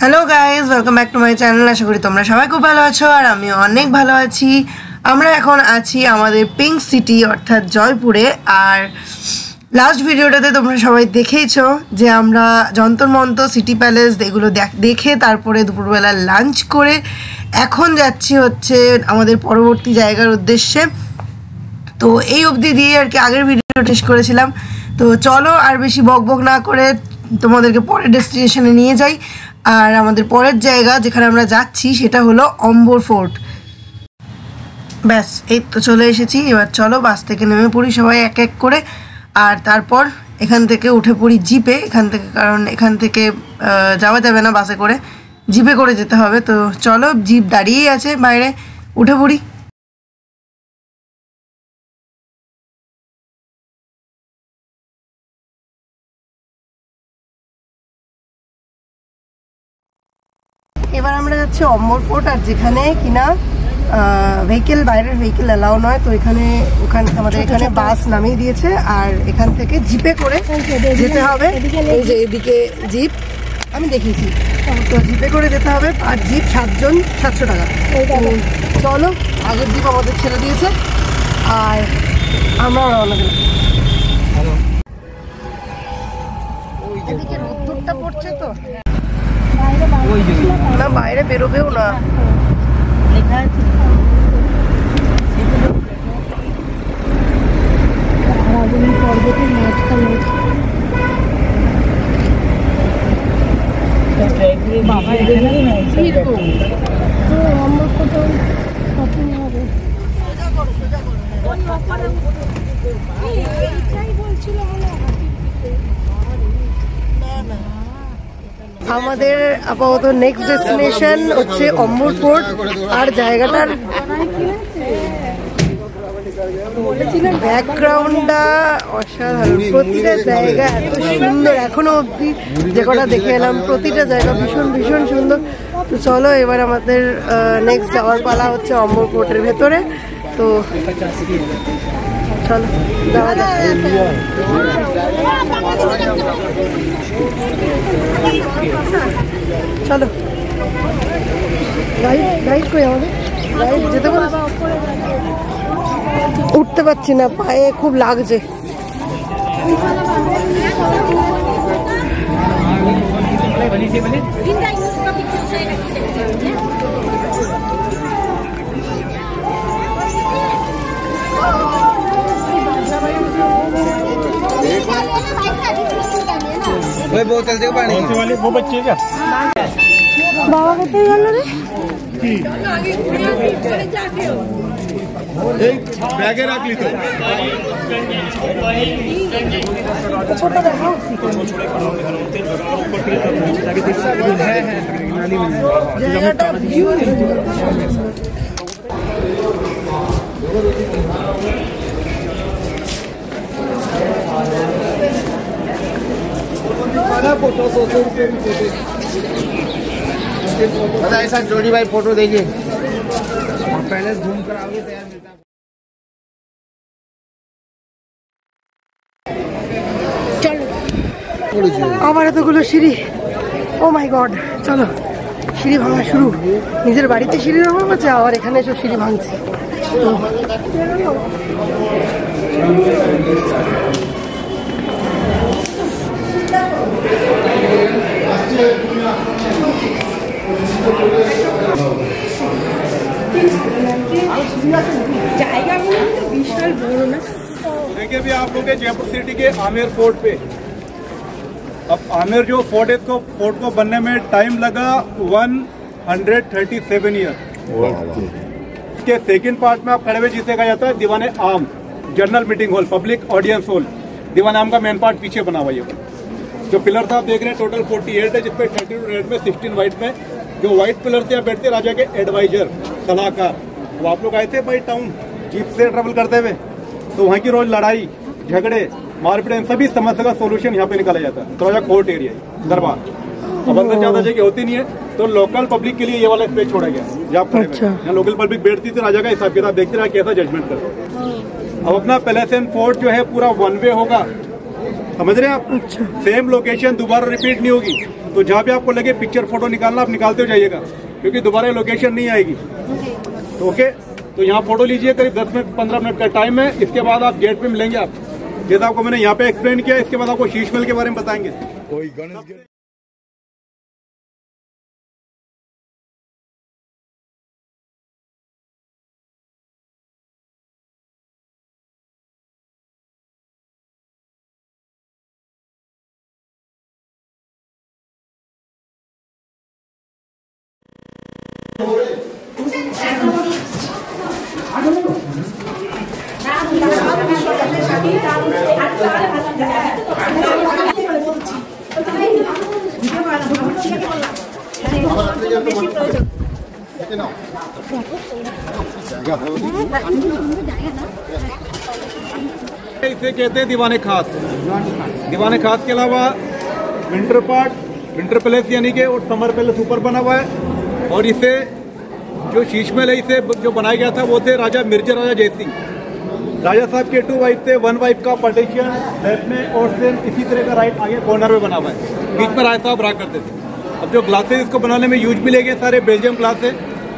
Hello guys, welcome back to my channel. আশা করি তোমরা সবাই খুব ভালো আছো আর আমি অনেক ভালো আছি। আমরা এখন আছি আমাদের পিঙ্ক সিটি অর্থাৎ জয়পুরে। আর লাস্ট ভিডিওটাতে তোমরা সবাই দেখেইছো যে আমরা যন্তর মন্তর, সিটি প্যালেস এগুলো দেখে তারপরে দুপুরবেলা লাঞ্চ করে এখন যাচ্ছি হচ্ছে আমাদের পরবর্তী জায়গার উদ্দেশ্যে। তো এই অবধি দিয়ে আর কি আগের ভিডিও শেষ করেছিলাম। তো চলো আর বেশি বকবক না করে তোমাদেরকে পরের ডেস্টিনেশনে নিয়ে যাই। আর আমাদের পরের জায়গা যেখানে আমরা যাচ্ছি সেটা হলো অম্বর ফোর্ট। ব্যাস এই তো চলে এসেছি। এবার চলো বাস থেকে নেমে পড়ি সবাই এক এক করে, আর তারপর এখান থেকে উঠে পড়ি জিপে। কারণ এখান থেকে যাওয়া যাবে না বাসে করে, জিপে করে যেতে হবে। তো চলো, জিপ দাঁড়িয়েই আছে বাইরে, উঠে পড়ি। এবার আমরা যাচ্ছি অম্বর ফোর্ট, আর যেখানে কিনা ভেহিকেল, বাইরের ভেহিকেল অ্যালাউ নয়। তো ওখানে আমাদের এখানে বাস নামিয়ে দিয়েছে, আর এখান থেকে জিপে করে যেতে হবে। এই যে এদিকে জিপ আমি দেখিয়েছি, তো জিপে করে যেতে হবে। আর জিপ 7 জন 700 টাকা। চলো, আগের জিপ আমাদের ছেড়ে দিয়েছে আর আমরা রওনা দিলাম। এদিকে রোদ্দুরটা পড়ছে তো না, বাইরে বেরোবেও না। আমাদের আপাতত নেক্সট ডেস্টিনেশন হচ্ছে অম্বর ফোর্ট। আর জায়গাটার ব্যাকগ্রাউন্ডটা অসাধারণ, প্রতিটা জায়গা এত সুন্দর। এখনো অবধি যে কটা দেখে এলাম প্রতিটা জায়গা ভীষণ ভীষণ সুন্দর। তো চলো, এবার আমাদের নেক্সট যাওয়ার পালা হচ্ছে অম্বর ফোর্টের ভেতরে। তো চলো যাওয়া যাক। চলো, গাইড কই আমাদের? গাইড যেতে পারো? উঠতে পারছি না, পায়ে খুব লাগছে। बोतल दे पानी वाले वो बच्चे का बाबा कोথায় গেল রে? एक बैगे रख ली तो छोटा देखो জায়গাটা फोटो 100 रुपये की फोटो बता। ऐसा जोड़ी भाई फोटो देखिए, पहले घूम कर आओगे तैयार मिलता। চলো, আবার এতগুলো সিঁড়ি, ও মাই গড। চলো, সিঁড়ি ভাঙা শুরু। নিজের বাড়িতে সিঁড়ি ভাঙা হচ্ছে, আবার এখানে এসব সিঁড়ি ভাঙছি। তো देखिए, अभी आप लोग जयपुर सिटी के आमेर फोर्ट पे। अब आमेर जो फोर्ट है, तो फोर्ट को बनने में टाइम लगा 137 ईयर। इसके सेकंड पार्ट में आप खड़े हुए जिसे कहा जाता है Diwane Aam, general meeting hall, public audience hall. Diwan Aam का मेन पार्ट पीछे बना हुआ है। जो पिलर आप देख रहे हैं टोटल 48 है, जिसपे 32 रेड में 16 व्हाइट में। जो व्हाइट पिलर से बैठते राजा के एडवाइजर, सलाहकार। वो आप लोग आए थे भाई टाउन जीप से ट्रेवल करते हुए, तो वहाँ की रोज लड़ाई झगड़े मारपीट इन सभी समस्या का सोल्यूशन यहाँ पे निकाला जाता है। तो राजा कोर्ट एरिया दरबार। अब अंदर ज्यादा जगह होती नहीं है, तो लोकल पब्लिक के लिए ये वाला स्पेस छोड़ा गया। जहाँ यहाँ लोकल पब्लिक बैठती थी, राजा का हिसाब किताब देखते रहा कैसा जजमेंट करते। अब अपना पैलेस एंड फोर्ट जो है पूरा 1 वे होगा। समझ रहे हैं आप? सेम लोकेशन दोबारा रिपीट नहीं होगी, तो जहाँ पे आपको लगे पिक्चर फोटो निकालना आप निकालते हो जाइएगा, क्योंकि दोबारा लोकेशन नहीं आएगी। तो ओके, तो यहाँ फोटो लीजिए, करीब 10 मिनट 15 मिनट का टाइम है। इसके बाद आप गेट पे मिलेंगे। आप जैसा आपको मैंने यहाँ पे एक्सप्लेन किया, इसके बाद आपको शीश महल के बारे में बताएंगे। कोई गणेश इसे कहते हैं दीवाने खास। दीवाने खास के अलावा विंटर पार्क, विंटर पैलेस यानी कि और समर पैलेस ऊपर बना हुआ है। और इसे जो शीश महल है, इसे जो बनाया गया था वो थे राजा मिर्जा राजा जयसिंह। राजा साहब के 2 वाइफ थे, 1 वाइफ का पार्टीशन लेफ्ट में और सेम इसी तरह का राइट आगे कॉर्नर में बना हुआ है। बीच में राजा साहब रहा करते थे। अब जो ग्लासेस इसको बनाने में यूज भी ले गए सारे बेल्जियम ग्लास है,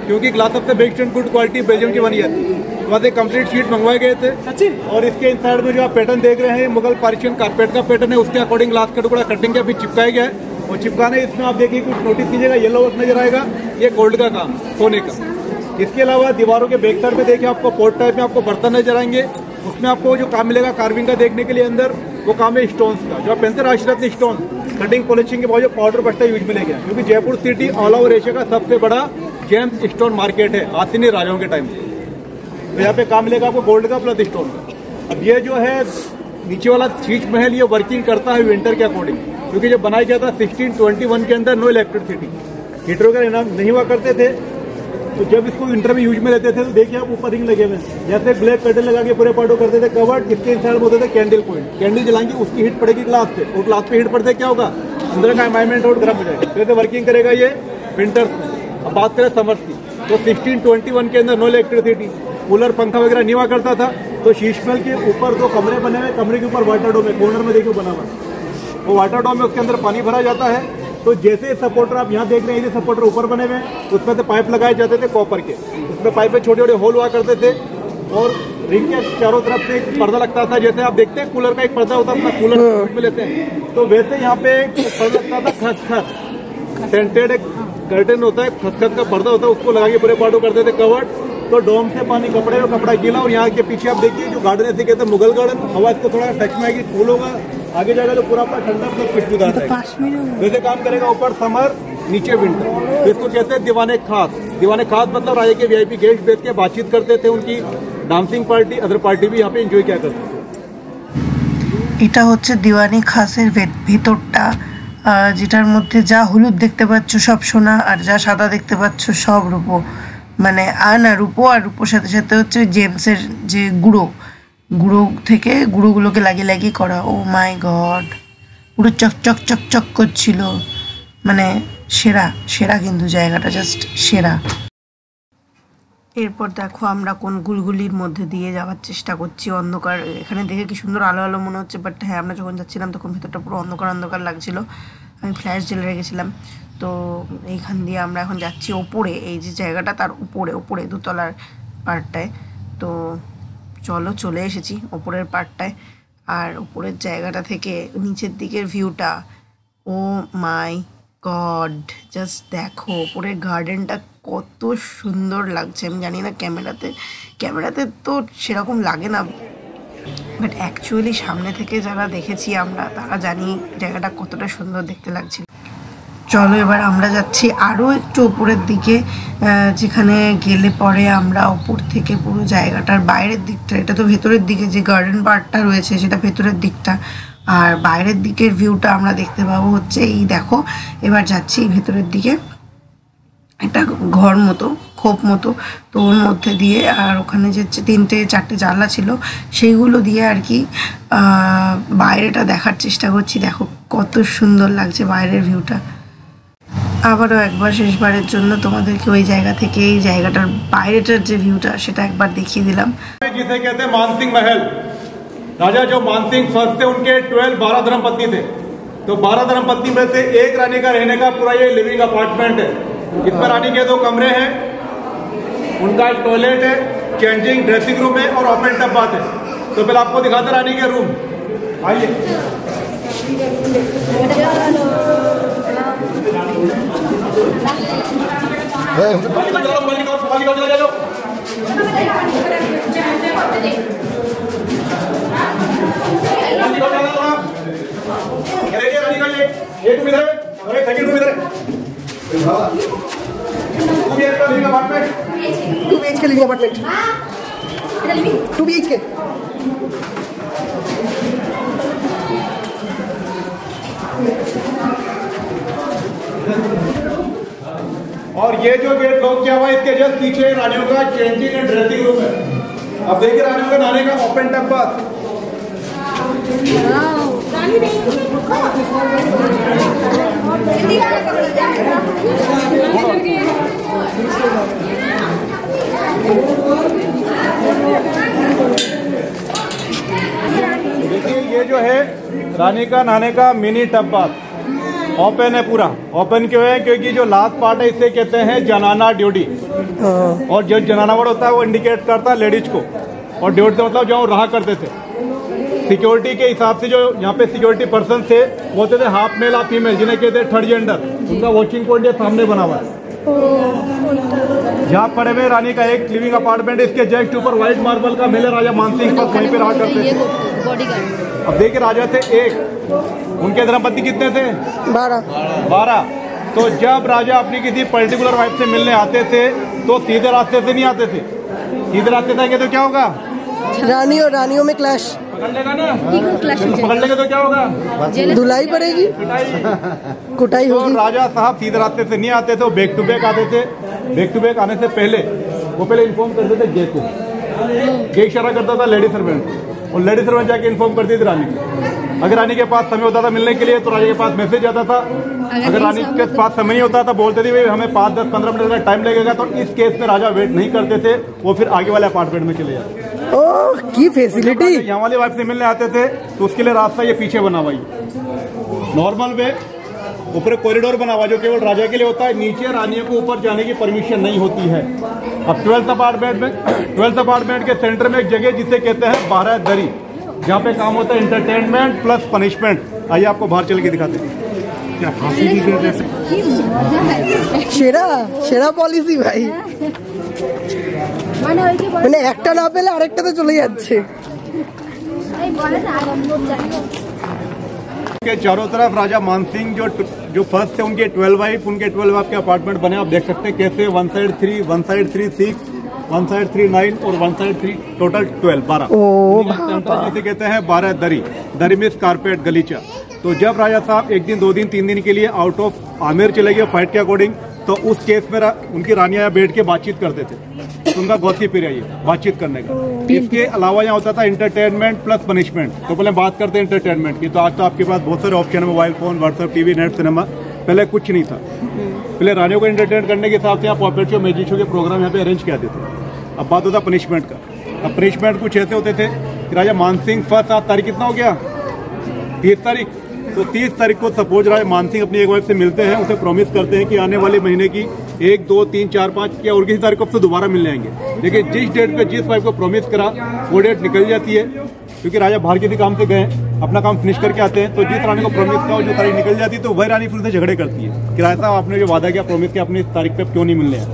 क्योंकि ग्लास सबसे best and good quality Belgium की बनी जाती है। वहाँ से कंप्लीट शीट मंगवाए गए थे। और इसके इनसाइड में जो आप पैटर्न देख रहे हैं, मुगल पार्शियन कारपेट का पैटर्न है, उसके अकॉर्डिंग ग्लास का टुकड़ा कटिंग के फिर चिपकाया गया है। और चिपकाने इसमें आप देखिए कुछ नोटिस कीजिएगा, येलो वर्क नजर आएगा, ये गोल्ड का काम, सोने का। इसके अलावा दीवारों के बैक साइड में देखिए आपको पोर्ट टाइप में आपको बर्तन नजर आएंगे। उसमें आपको जो काम मिलेगा कार्विंग का देखने के लिए अंदर, वो काम है स्टोन्स का, जो आप पहनते हैं राजरत्न स्टोन, कटिंग पॉलिशिंग के बाद जो पाउडर बट्टा यूज में ले गया, क्योंकि Jaipur city all over Asia का सबसे बड़ा जेम्स स्टोन मार्केट है आसिनी राजाओं के टाइम से। तो यहाँ पे काम मिलेगा आपको गोल्ड का प्लस स्टोन का। अब ये जो है नीचे वाला शीश महल, ये वर्किंग करता है विंटर के अकॉर्डिंग, क्योंकि जब बनाया गया था 1621 के अंदर नो इलेक्ट्रिसिटी, हीटर वगैरह नहीं हुआ करते थे। तो जब इसको विंटर में यूज में लेते थे तो देखिए आप ऊपर रिंग लगे हुए, जैसे ब्लैक कर्टन लगा के पूरे पार्टो करते थे कवर्ड। इसके इंसाइड में होते थे कैंडल पॉइंट, कैंडल जलाएंगे, उसकी हीट पड़ेगी ग्लास पे, और ग्लास पे हीट पड़ते क्या होगा, अंदर का एनवायरमेंट और गर्म हो जाएगा। कैसे वर्किंग करेगा ये विंटर्स में। अब बात करें समर्स की, तो 1621 के अंदर नो इलेक्ट्रिसिटी, कूलर पंखा वगैरह नहीं हुआ करता था। तो शीश महल के ऊपर 2 कमरे बने हुए, कमरे के ऊपर वाटर डोम है, कॉर्नर में देखिए बना हुआ है, वो वाटर डोम में उसके अंदर पानी भरा जाता है। तो जैसे सपोर्टर आप यहाँ देख रहे हैं, ये सपोर्टर ऊपर बने हुए हैं, उसमें से पाइप लगाए जाते थे कॉपर के, उसमें पाइप में छोटे छोटे होल हुआ करते थे, और रिंग के चारों तरफ से एक पर्दा लगता था। जैसे आप देखते हैं कूलर का एक पर्दा होता है, अपना कूलर में लेते हैं, तो वैसे यहाँ पे एक पर्दा लगता था खसखस, सेंटेड एक कर्टन होता है, खसखस का पर्दा होता है, उसको लगा के पूरे पार्टो करते थे कवर्ड। तो डोम से पानी कपड़े में, कपड़ा गीला। और यहाँ के पीछे आप देखिए जो गार्डन ऐसे कहते हैं मुगल गार्डन, हवा इसको थोड़ा टच में आएगी, कूल होगा, आगे जाएगा तो पूरा अपना ठंडा प्लस खुशबूदार है। वैसे काम करेगा, ऊपर समर नीचे विंटर। तो इसको कहते हैं दीवाने खास। दीवाने खास मतलब राजा के वीआईपी गेस्ट बैठ के बातचीत करते थे, उनकी डांसिंग पार्टी, अदर पार्टी भी यहाँ पे एंजॉय किया करते थे। এটা হচ্ছে দিওয়ানি খাসের ভেতরটা, যেটার মধ্যে যা হলুদ দেখতে পাচ্ছ সব সোনা, আর যা সাদা দেখতে পাচ্ছ সব রূপো, মানে না রূপো, আর রূপোর সাথে সাথে হচ্ছে জেমসের যে গুঁড়ো থেকে গুঁড়োগুলোকে লাগিয়ে লাগিয়ে করা। ও মাই গড, পুরো চকচক চকচক করছিল, মানে সেরা সেরা, কিন্তু জায়গাটা জাস্ট সেরা। এরপর দেখো আমরা কোন গুলগুলির মধ্যে দিয়ে যাওয়ার চেষ্টা করছি। অন্ধকার, এখানে দেখে কি সুন্দর আলো আলো মনে হচ্ছে, বাট হ্যাঁ আমরা যখন যাচ্ছিলাম তখন ভেতরটা পুরো অন্ধকার অন্ধকার লাগছিল। আমি ফ্ল্যাশ জ্বেলে রেখেছিলাম। তো এইখান দিয়ে আমরা এখন যাচ্ছি ওপরে, এই যে জায়গাটা তার উপরে 2তলার পার্টটায়। তো চলো চলে এসেছি ওপরের পার্টটায়। আর উপরের জায়গাটা থেকে নিচের দিকের ভিউটা, ও মাই গড, জাস্ট দেখো ওপরের গার্ডেনটা কত সুন্দর লাগছে। আমি জানি না ক্যামেরাতে তো সেরকম লাগে না, বাট অ্যাকচুয়ালি সামনে থেকে যারা দেখেছি আমরা, তারা জানি জায়গাটা কতটা সুন্দর দেখতে লাগছিল। চলো এবার আমরা যাচ্ছি আরও একটু উপরের দিকে, যেখানে গেলে পরে আমরা উপর থেকে পুরো জায়গাটার বাইরের দিকটা, এটা তো ভেতরের দিকে যে গার্ডেন পার্টটা রয়েছে সেটা ভেতরের দিকটা, আর বাইরের দিকের ভিউটা আমরা দেখতে পাবো হচ্ছে এই দেখো। এবার যাচ্ছি ভেতরের দিকে, একটা ঘর মতো, খোপ মতো, তো ওর মধ্যে দিয়ে, আর ওখানে যে 3-4টে জানলা ছিল সেইগুলো দিয়ে আর কি বাইরেটা দেখার চেষ্টা করছি। দেখো কত সুন্দর লাগছে বাইরের ভিউটা। আবারও একবার শেষবারের জন্য তোমাদেরকে ওই জায়গা থেকে এই জায়গাটার বাইরেটার যে ভিউটা সেটা একবার দেখিয়ে দিলাম। जिसे कहते हैं मानसिंह महल, राजा जो मानसिंह फर्स्ट थे उनके 12 धर्मपत्नी थे। तो 12 धर्मपत्नी में से एक रानी का रहने का पूरा ये लिविंग अपार्टमेंट है। इसमें रानी के 2 कमरे हैं, उनका एक टॉयलेट है, चेंजिंग ड्रेसिंग रूम है और ओपन टब बाथ है। तो पहले आपको दिखाते रानी के रूम, आइए। और ये जो गेट लॉक किया हुआ है इसके जस्ट पीछे रानियों का चेंजिंग एंड ड्रेसिंग रूम है। अब देखिए रानियों का नहाने का ओपन टब बाथ। देखिए ये जो है रानी का नहाने का मिनी टब बाथ ओपन है पूरा। ओपन क्यों है? क्योंकि जो लास्ट पार्ट है इसे कहते हैं जनाना ड्यूटी। और जो जनाना वर्ड होता है वो इंडिकेट करता है लेडीज को, और ड्यूटी से मतलब जो रहा करते थे। सिक्योरिटी के हिसाब से जो यहाँ पे सिक्योरिटी पर्सन थे वो होते थे हाफ मेल हाफ फीमेल, जिन्हें कहते हैं थर्ड जेंडर। उनका वॉचिंग पॉइंट ये सामने बना हुआ है। यहाँ पड़े हुए रानी का एक लिविंग अपार्टमेंट, इसके जस्ट ऊपर व्हाइट मार्बल का महल राजा मानसिंह पर वहीं पे रहा करते थे। अब देखिए राजा थे एक, उनके धर्मपति कितने थे? 12। तो जब राजा अपनी किसी पर्टिकुलर वाइफ से मिलने आते थे तो सीधे रास्ते से नहीं आते थे। सीधे रास्ते से आएंगे तो क्या होगा? रानी और रानियों में क्लैश पकड़ लेगा ना, पकड़ लेंगे तो क्या होगा? धुलाई पड़ेगी, कुटाई होगी। तो राजा साहब सीधे रास्ते से नहीं आते थे, बैक टू बैक आते थे। बैक टू बैक आने से पहले वो पहले इन्फॉर्म करते थे गे को। गे इशारा करता था लेडी सर्वेंट, और लेडी सर्वेंट जाके इन्फॉर्म करती थी रानी को। अगर रानी के पास समय होता था मिलने के लिए तो राजा के पास मैसेज आता था। अगर रानी के पास समय नहीं होता था बोलते थे भाई हमें 5, 10, 15 मिनट का टाइम लगेगा। तो इस केस में राजा वेट नहीं करते थे, वो फिर आगे वाले अपार्टमेंट में चले जाते। ओह की फैसिलिटी। यहाँ वाली वाइफ से मिलने आते थे तो उसके लिए रास्ता ये पीछे बना हुआ है नॉर्मल वे। ऊपर कॉरिडोर बना हुआ जो केवल राजा के लिए होता है। नीचे रानियों को ऊपर जाने की परमिशन नहीं होती है। अब 12th अपार्टमेंट के सेंटर में एक जगह जिसे कहते हैं 12 दरी, जहाँ पे काम होता है एंटरटेनमेंट प्लस पनिशमेंट। आइए आपको बाहर चल के दिखाते हैं। क्या फांसी की সেরা পলিসি ভাই, মানে একটা না পেলে আরেকটাতে চলে যাচ্ছে। के चारों तरफ राजा मानसिंह जो फर्स्ट थे उनके 12 वाइफ, उनके 12 वाइफ के अपार्टमेंट बने। आप देख सकते हैं कैसे 1 साइड 3, 1 साइड 3, 6, 1 साइड 3, 9 और 1 साइड 3, टोटल 12। जिसे कहते हैं 12 दरी। दरी मीन्स कारपेट गलीचा। तो जब राजा साहब 1 दिन 2 दिन 3 दिन के लिए आउट ऑफ आमेर चले गए फाइट के अकॉर्डिंग, तो उस केस में उनकी रानियां बैठ के बातचीत करते थे। तो उनका गॉसिप पीरियड ये बातचीत करने का। इसके अलावा यहाँ होता था एंटरटेनमेंट प्लस पनिशमेंट। तो पहले बात करते हैं एंटरटेनमेंट की। तो आज तो आपके पास बहुत सारे ऑप्शन है, mobile phone, WhatsApp, TV, net, cinema. पहले कुछ नहीं था। पहले रानियों को एंटरटेन करने के हिसाब से यहाँ पॉपेट शो, मैजिक शो के प्रोग्राम यहाँ पे अरेंज किया थे। अब बात होता पनिशमेंट का। अब पनिशमेंट कुछ ऐसे होते थे कि राजा मानसिंह फर्स्ट 7 तारीख कितना हो गया? 30 तारीख। तो 30 तारीख को सपोज राजा मानसिंह अपनी एक वाइफ से मिलते हैं, उसे प्रॉमिस करते हैं कि आने वाले महीने की 1, 2, 3, 4, 5 या और किसी तारीख को आपसे दोबारा मिलने आएंगे। लेकिन जिस डेट पे जिस वाइफ को प्रॉमिस करा वो डेट निकल जाती है, क्योंकि राजा बाहर किसी काम से गए, अपना काम फिनिश करके आते हैं। तो जिस रानी को प्रॉमिस किया जो तारीख निकल जाती है तो वही रानी फिर उनसे झगड़े करती है कि राजा साहब आपने जो वादा किया, प्रॉमिस किया, अपनी इस तारीख पे क्यों नहीं मिलने आए।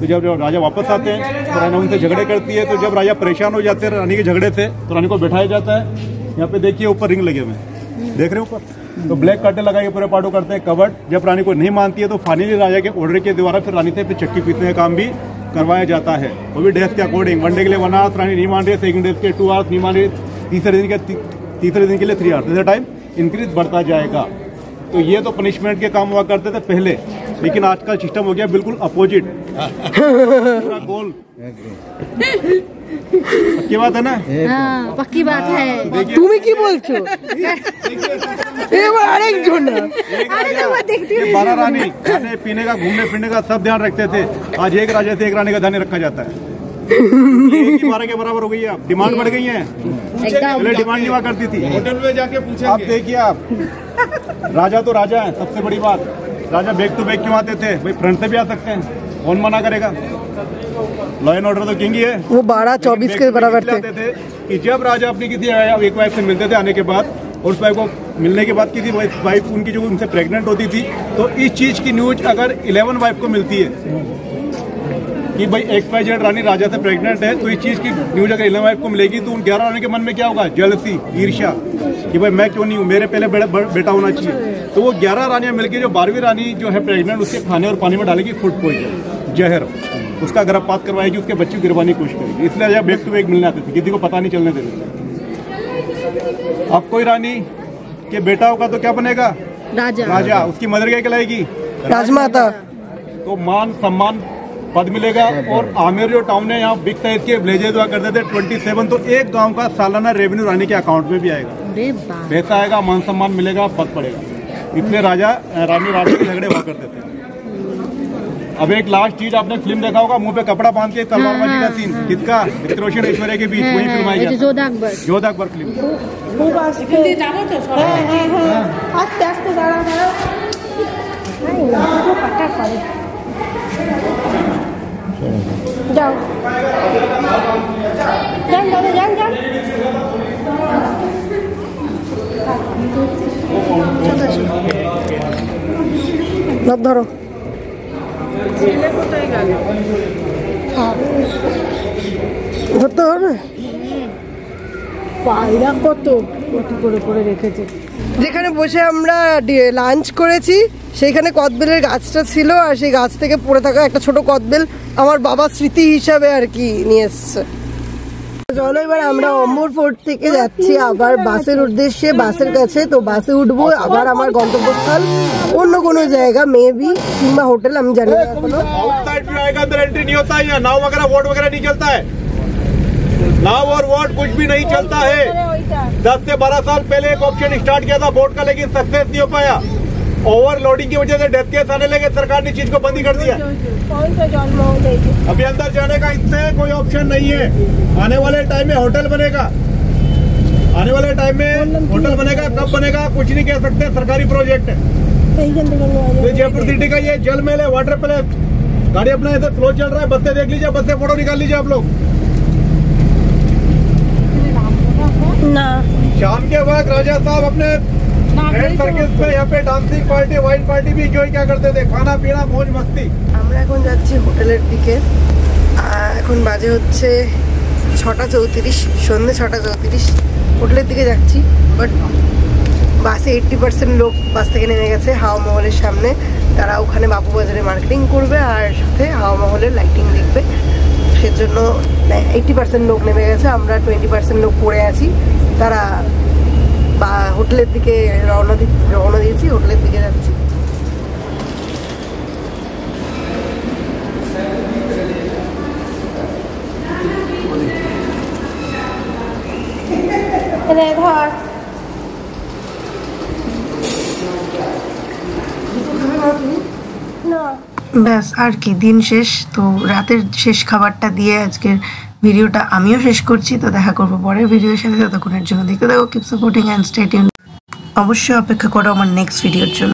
तो जब राजा वापस आते हैं तो रानी उनसे झगड़े करती है। तो जब राजा परेशान हो जाते हैं रानी के झगड़े से, तो रानी को बैठाया जाता है। यहाँ पे देखिए ऊपर रिंग लगे हुए हैं, देख रहे हैं ऊपर। तो ब्लैक कर्टेन लगाए पूरे पार्टो करते हैं कवर्ड। जब रानी को नहीं मानती है तो फाइनली राजा के ऑर्डर के द्वारा फिर रानी से फिर चक्की पीसने का काम भी करवाया जाता है, वो भी डेज के अकॉर्डिंग। 1 डे के लिए 1 आवर्स रानी नहीं मान रही है, सेकंड डे के 2 आवर्स नहीं मान रही, तीसरे दिन के लिए 3 आवर्स। जैसे टाइम इंक्रीज बढ़ता जाएगा। तो ये तो पनिशमेंट के काम हुआ करते थे पहले, लेकिन आजकल सिस्टम हो गया बिल्कुल अपोजिट। गोल पक्की बात है ना? हाँ, पक्की बात है। তুমি কি বলছো? এবার আরেকজন না। 12 रानी खाने पीने का, घूमने फिरने का सब ध्यान रखते थे। आज एक राजा से एक रानी का ध्यान रखा जाता है। एक ही 12 के बराबर हो गई है। अब डिमांड बढ़ गई है, पहले डिमांड नहीं हुआ करती थी। होटल में जाके पूछे आप देखिए, आप राजा तो राजा है, सबसे बड़ी बात, राजा बैक टू बैक क्यों आते थे भाई? फ्रंट से भी आ सकते हैं, कौन मना करेगा? लॉ एंड ऑर्डर तो किंग ही है। वो 12-24 के बराबर थे कि जब राजा अपनी किसी एक वाइफ से मिलते थे आने के बाद, और उस वाइफ को मिलने के बाद किसी वाइफ उनकी जो उनसे प्रेग्नेंट होती थी, तो इस चीज की न्यूज अगर 11 वाइफ को मिलती है कि भाई XYZ रानी राजा से प्रेग्नेंट है, तो इस चीज की न्यूज अगर 11 वाइफ को मिलेगी तो उन 11 रानी के मन में क्या होगा? जेलसी, ईर्ष्या, कि भाई मैं क्यों नहीं हूँ, मेरे पहले बेटा होना चाहिए। तो वो 11 रानियां मिलकर जो 12वीं रानी जो है प्रेग्नेंट, उसके खाने और पानी में डालेगी फूड पॉइजन, जहर, उसका गर्भपात करवाएगी, उसके बच्चे को गिरवाने की कोशिश करेगी। इसलिए राजा बैक टू बैक मिलने आते थे, किसी को पता नहीं चलने देते। अब कोई रानी के बेटा होगा तो क्या बनेगा? राजा। उसकी मदर क्या कहलाएगी? राजमाता। तो मान सम्मान पद मिलेगा। और आमिर जो टाउन है, यहाँ बिग साइज के ब्लेजेज हुआ करते थे 27, तो एक गांव का सालाना रेवेन्यू रानी के अकाउंट में भी आएगा, पैसा आएगा, मान सम्मान मिलेगा, पद पड़ेगा। इसलिए राजा रानी राजा के झगड़े हुआ करते थे। अब एक लास्ट चीज, आपने फिल्म देखा होगा, मुंह पे कपड़ा बांध के तलवारबाजी का सीन, किसका? ऋतिक रोशन ऐश्वर्या के बीच, वही फिल्म आई, योद्धा अकबर फिल्म। আস্তে আস্তে দাঁড়াও যাও যান দাদা যান যান ধরো ধরতে হবে। পায়রা কত কত করে রেখেছে। যেখানে বসে আমরা লাঞ্চ করেছি সেইখানে কদবেলের গাছটা ছিল, আর সেই গাছ থেকে পড়ে থাকা একটা ছোট কদবেল আমার বাবা স্মৃতি হিসাবে আর কি নিয়ে এসছে। চলো এবার আমরা অম্বর ফোর্ট থেকে যাচ্ছি আবার বাসের উদ্দেশ্যে, বাসের কাছে। তো বাসে উঠবো, আবার আমার গন্তব্যস্থল অন্য কোনো জায়গা, মেবি কিংবা হোটেল, আমি জানি না এখনো। आउटसाइड भी आएगा, अंदर एंट्री नहीं होता है। नाव वगैरह वोट वगैरह नहीं चलता है, नाव और वोट कुछ भी नहीं चलता है। 10 से 12 साल पहले एक ऑप्शन स्टार्ट किया था बोट का, लेकिन सक्सेस नहीं हो पाया। ओवरलोडिंग की वजह से डेथ केस आने लगे, सरकार ने चीज को बंद ही कर दिया। अभी अंदर जाने का इससे कोई ऑप्शन नहीं है। आने वाले टाइम में होटल बनेगा, आने वाले टाइम में होटल बनेगा, कब बनेगा कुछ नहीं कह सकते, सरकारी प्रोजेक्ट है। तो जयपुर सिटी का ये जल महल है, वाटर पैलेस। गाड़ी अपना ऐसे स्लो चल रहा है, बस से देख लीजिए, बस से फोटो निकाल लीजिए आप लोग। ना शाम के वक्त राजा साहब अपने रेड सर्किस पे यहाँ पे डांसिंग पार्टी, वाइन पार्टी भी एंजॉय क्या करते थे, खाना पीना मौज मस्ती। আমরা এখন যাচ্ছি হোটেলের দিকে। এখন বাজে হচ্ছে 6:34, সন্ধ্যে 6:34। হোটেলের দিকে যাচ্ছি, বাট বাসে 80% লোক বাস থেকে নেমে গেছে হাওয়া মহলের সামনে। তারা ওখানে বাবু বাজারে মার্কেটিং করবে আর সাথে হাওয়া মহলের লাইটিং দেখবে, সেজন্য 80% লোক নেমে গেছে। আমরা 20% লোক পড়ে আছি। তারা হোটেলের দিকে রওনা দিয়েছি, হোটেলের দিকে যাচ্ছি। ব্যাস আর কি, দিন শেষ। তো রাতের শেষ খাবারটা দিয়ে আজকের ভিডিওটা আমিও শেষ করছি। তো দেখা করবো পরের ভিডিওর সাথে, ততক্ষণের জন্য দেখতে থাকো, keep supporting and stay tuned. অবশ্যই অপেক্ষা করো আমার নেক্সট ভিডিওর জন্য।